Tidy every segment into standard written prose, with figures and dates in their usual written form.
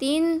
3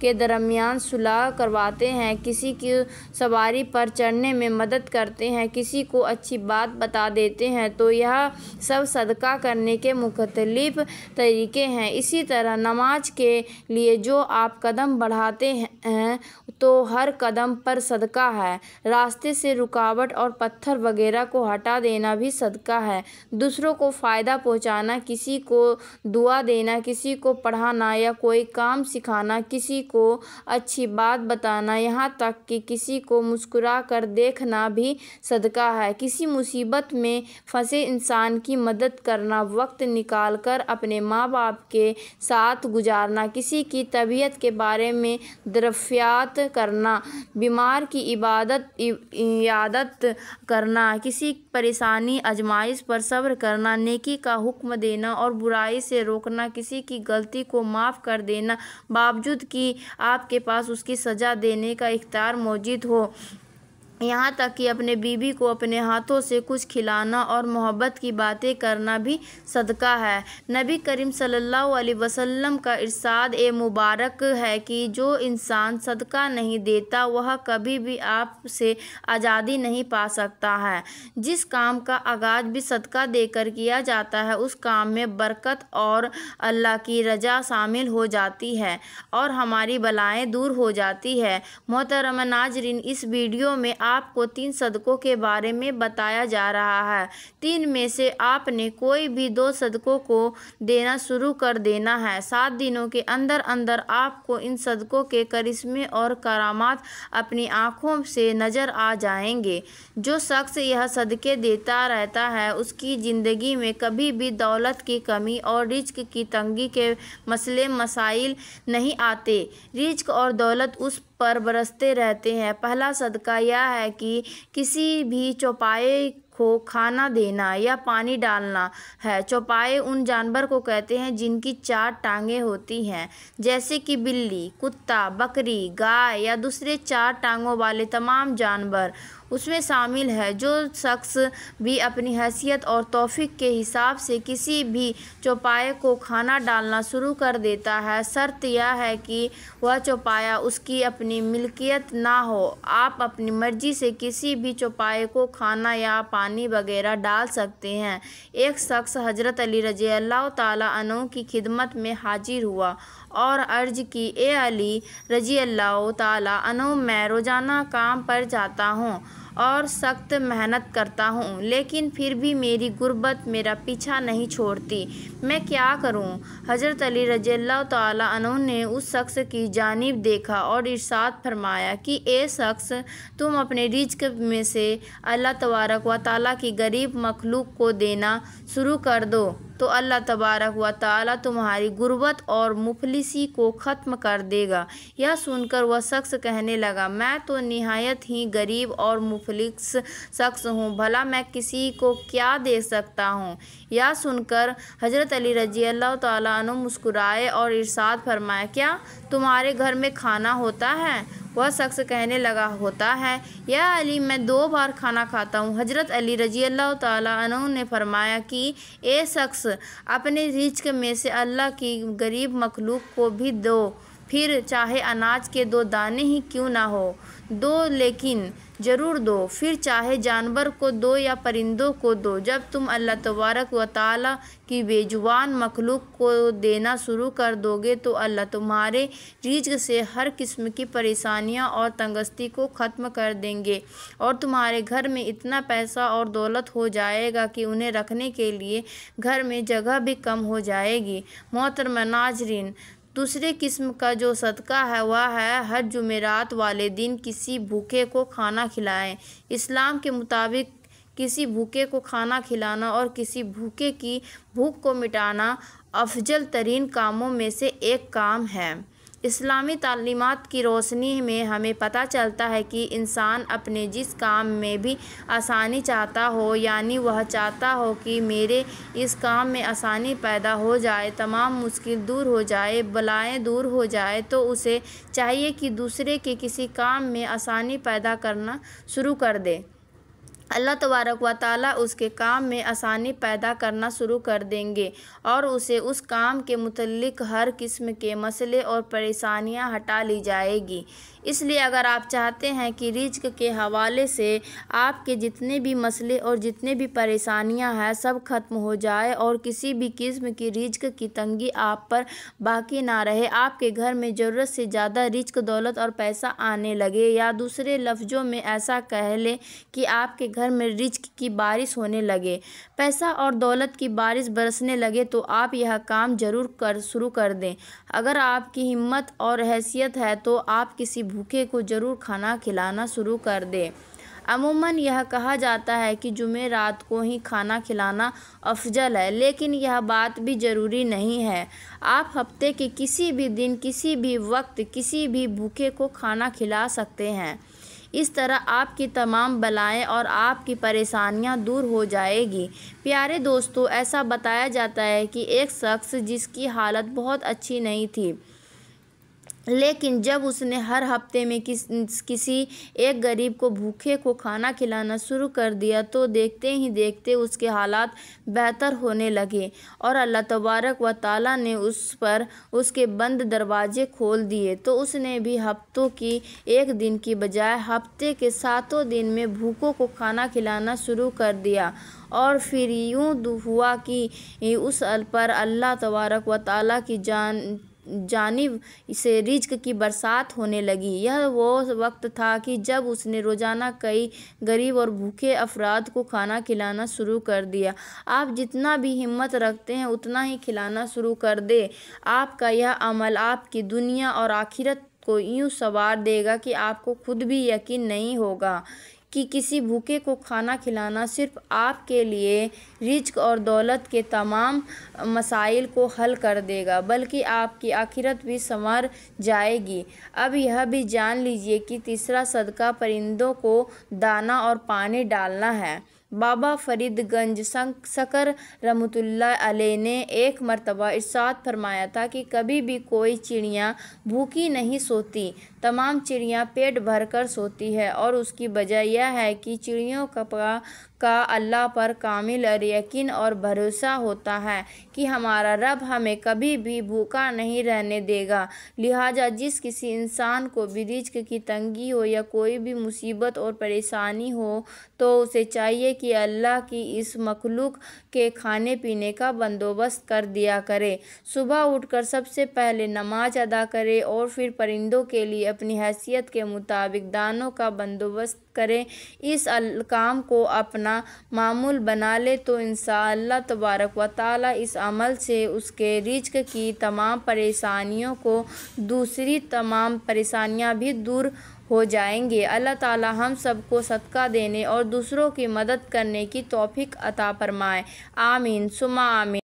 کے درمیان صلح کرواتے ہیں، کسی کی سواری پر چڑھنے میں مدد کرتے ہیں، کسی کو اچھی بات بتا دیتے ہیں، تو یہ سب صدقہ کرنے کے مختلف طریقے ہیں۔ اسی طرح نماز کے لیے جو آپ قدم بڑھاتے ہیں تو ہر قدم پر صدقہ ہے۔ راستے سے رکاوٹ اور پتھر وغیرہ کو ہٹا دینا بھی صدقہ ہے۔ دوسروں کو فائدہ پہنچانا، کسی کو دعا دینا، کسی کو پڑھانا یا کوئی کام سکھانا، کسی کو اچھی بات بتانا، یہاں تک کہ کسی کو مسکرا کر دیکھنا بھی صدقہ ہے۔ کسی مصیبت میں پھنسے انسان کی مدد کرنا، وقت نکال کر اپنے ماں باپ کے ساتھ گزارنا، کسی کی طبیعت کے بارے میں دریافت کرنا، بیمار کی عیادت کرنا، کسی پریشانی آزمائش پر صبر کرنا، نیکی کا حکم دینا اور برائی سے روکنا، کسی کی غلطی کو معاف کر دینا باوجود کہ آپ کے پاس اس کی سزا دینے کا اختیار موجود ہو، یہاں تک کہ اپنے بیوی کو اپنے ہاتھوں سے کچھ کھلانا اور محبت کی باتیں کرنا بھی صدقہ ہے۔ نبی کریم صلی اللہ علیہ وسلم کا ارشاد مبارک ہے کہ جو انسان صدقہ نہیں دیتا وہ کبھی بھی آپ سے آزادی نہیں پا سکتا ہے۔ جس کام کا آغاز بھی صدقہ دے کر کیا جاتا ہے اس کام میں برکت اور اللہ کی رضا شامل ہو جاتی ہے اور ہماری بلائیں دور ہو جاتی ہیں۔ محترم ناظرین، اس ویڈیو میں آپ کو 3 صدقوں کے بارے میں بتایا جا رہا ہے۔ 3 میں سے آپ نے کوئی بھی 2 صدقوں کو دینا شروع کر دینا ہے۔ 7 دنوں کے اندر اندر آپ کو ان صدقوں کے کرشمے اور کرامات اپنی آنکھوں سے نظر آ جائیں گے۔ جو شخص یہ صدقے دیتا رہتا ہے اس کی زندگی میں کبھی بھی دولت کی کمی اور رزق کی تنگی کے مسائل نہیں آتے، رزق اور دولت اس پر برستے رہتے ہیں۔ پہلا صدقہ یہ ہے کہ کسی بھی چوپائے کو کھانا دینا یا پانی ڈالنا ہے۔ چوپائے ان جانور کو کہتے ہیں جن کی 4 ٹانگیں ہوتی ہیں، جیسے کہ بلی، کتا، بکری، گائے یا دوسرے 4 ٹانگوں والے تمام جانور اس میں شامل ہے۔ جو شخص بھی اپنی حیثیت اور توفیق کے حساب سے کسی بھی چوپائے کو کھانا ڈالنا شروع کر دیتا ہے، شرط یہ ہے کہ وہ چوپایا اس کی اپنی ملکیت نہ ہو۔ آپ اپنی مرضی سے کسی بھی چوپائے کو کھانا یا پانی وغیرہ ڈال سکتے ہیں۔ ایک شخص حضرت علی رضی اللہ تعالیٰ عنہ کی خدمت میں حاضر ہوا اور عرض کی، اے علی رضی اللہ تعالیٰ عنہ، میں روزانہ کام پر جاتا ہوں اور سخت محنت کرتا ہوں، لیکن پھر بھی میری غربت میرا پیچھا نہیں چھوڑتی، میں کیا کروں؟ حضرت علی رضی اللہ تعالیٰ عنہ نے اس شخص کی جانب دیکھا اور ارشاد فرمایا کہ اے شخص، تم اپنے رزق میں سے اللہ تبارک و تعالیٰ کی غریب مخلوق کو دینا شروع کر دو تو اللہ تبارک و تعالیٰ تمہاری غربت اور مفلسی کو ختم کر دے گا۔ یہ سن کر وہ شخص کہنے لگا، میں تو نہایت ہی غریب اور مفلس شخص ہوں، بھلا میں کسی کو کیا دے سکتا ہوں؟ یہ سن کر حضرت علی رضی اللہ تعالیٰ عنہ مسکرائے اور ارشاد فرمایا، کیا تمہارے گھر میں کھانا ہوتا ہے؟ وہ شخص کہنے لگا، ہوتا ہے یا علی، میں 2 بار کھانا کھاتا ہوں۔ حضرت علی رضی اللہ تعالیٰ عنہ نے فرمایا کہ اے شخص، اپنے رزق میں سے اللہ کی غریب مخلوق کو بھی دو، پھر چاہے اناج کے 2 دانے ہی کیوں نہ ہو، دو لیکن ضرور دو، پھر چاہے جانور کو دو یا پرندوں کو دو۔ جب تم اللہ تبارک و تعالیٰ کی بے زبان مخلوق کو دینا شروع کر دو گے تو اللہ تمہارے رزق سے ہر قسم کی پریشانیاں اور تنگستی کو ختم کر دیں گے اور تمہارے گھر میں اتنا پیسہ اور دولت ہو جائے گا کہ انہیں رکھنے کے لیے گھر میں جگہ بھی کم ہو جائے گی۔ محترم ناظرین، دوسرے قسم کا جو صدقہ ہے وہ ہے ہر جمعرات والے دن کسی بھوکے کو کھانا کھلائیں۔ اسلام کے مطابق کسی بھوکے کو کھانا کھلانا اور کسی بھوکے کی بھوک کو مٹانا افضل ترین کاموں میں سے ایک کام ہے۔ اسلامی تعلیمات کی روشنی میں ہمیں پتہ چلتا ہے کہ انسان اپنے جس کام میں بھی آسانی چاہتا ہو، یعنی وہ چاہتا ہو کہ میرے اس کام میں آسانی پیدا ہو جائے، تمام مشکل دور ہو جائے، بلائیں دور ہو جائے، تو اسے چاہیے کہ دوسرے کے کسی کام میں آسانی پیدا کرنا شروع کر دے۔ اللہ تبارک و تعالیٰ اس کے کام میں آسانی پیدا کرنا شروع کر دیں گے اور اسے اس کام کے متعلق ہر قسم کے مسئلے اور پریشانیاں ہٹا لی جائے گی۔ اس لیے اگر آپ چاہتے ہیں کہ رزق کے حوالے سے آپ کے جتنے بھی مسئلے اور جتنے بھی پریشانیاں ہیں سب ختم ہو جائے اور کسی بھی قسم کی رزق کی تنگی آپ پر باقی نہ رہے، آپ کے گھر میں ضرورت سے زیادہ رزق، دولت اور پیسہ آنے لگے، یا دوسرے لفظوں میں ایسا کہہ لیں کہ آپ کے گھر میں رزق کی بارش ہونے لگے، پیسہ اور دولت کی بارش برسنے لگے، تو آپ یہ کام ضرور شروع کر دیں۔ اگر آپ کی ہمت اور حیثیت ہے تو آپ کسی بھوکے کو ضرور کھانا کھلانا شروع کر دیں۔ عموماً یہ کہا جاتا ہے کہ جمعرات کو ہی کھانا کھلانا افضل ہے، لیکن یہ بات بھی ضروری نہیں ہے۔ آپ ہفتے کے کسی بھی دن، کسی بھی وقت، کسی بھی بھوکے کو کھانا کھلا سکتے ہیں۔ اس طرح آپ کی تمام بلائیں اور آپ کی پریشانیاں دور ہو جائیں گی۔ پیارے دوستو، ایسا بتایا جاتا ہے کہ ایک شخص جس کی حالت بہت اچھی نہیں تھی، لیکن جب اس نے ہر ہفتے میں کسی ایک غریب کو بھوکے کو کھانا کھلانا شروع کر دیا تو دیکھتے ہی دیکھتے اس کے حالات بہتر ہونے لگے اور اللہ تبارک و تعالیٰ نے اس پر اس کے بند دروازے کھول دیے، تو اس نے بھی ہفتوں کی ایک دن کی بجائے ہفتے کے 7 دن میں بھوکوں کو کھانا کھلانا شروع کر دیا، اور پھر یوں ہوا کہ اس پر اللہ تبارک و تعالیٰ کی جانب سے رزق کی برسات ہونے لگی۔ یہ وہ وقت تھا کہ جب اس نے روزانہ کئی غریب اور بھوکے افراد کو کھانا کھلانا شروع کر دیا۔ آپ جتنا بھی ہمت رکھتے ہیں اتنا ہی کھلانا شروع کر دیں۔ آپ کا یہ عمل آپ کی دنیا اور آخرت کو یوں سنوار دے گا کہ آپ کو خود بھی یقین نہیں ہوگا کہ کسی بھوکے کو کھانا کھلانا صرف آپ کے لیے رزق اور دولت کے تمام مسائل کو حل کر دے گا، بلکہ آپ کی آخرت بھی سنور جائے گی۔ اب یہ بھی جان لیجیے کہ تیسرا صدقہ پرندوں کو دانہ اور پانی ڈالنا ہے۔ بابا فرید گنج سکر رحمۃ اللہ علیہ نے ایک مرتبہ ارشاد فرمایا تھا کہ کبھی بھی کوئی چڑیا بھوکی نہیں سوتی، تمام چڑیاں پیٹ بھر کر سوتی ہے، اور اس کی وجہ یہ ہے کہ چڑیوں کا اللہ پر کامل یقین اور بھروسہ ہوتا ہے کہ ہمارا رب ہمیں کبھی بھی بھوکا نہیں رہنے دے گا۔ لہٰذا جس کسی انسان کو بھی رزق کی تنگی ہو یا کوئی بھی مصیبت اور پریشانی ہو تو اسے چاہیے کہ اللہ کی اس مخلوق کے کھانے پینے کا بندوبست کر دیا کرے، صبح اٹھ کر سب سے پہلے نماز ادا کرے اور پھر پرندوں کے لیے اپنی حیثیت کے مطابق دانوں کا بندوبست کرے۔ اس کام کو اپنا معمول بنا لے تو انشاءاللہ تبارک و تعالیٰ اس عمل سے اس کے رزق کی تمام پریشانیوں کو دوسری تمام پریشانیاں بھی دور ہو جائیں گے۔ اللہ تعالیٰ ہم سب کو صدقہ دینے اور دوسروں کی مدد کرنے کی توفیق عطا فرمائے۔ آمین ثم آمین۔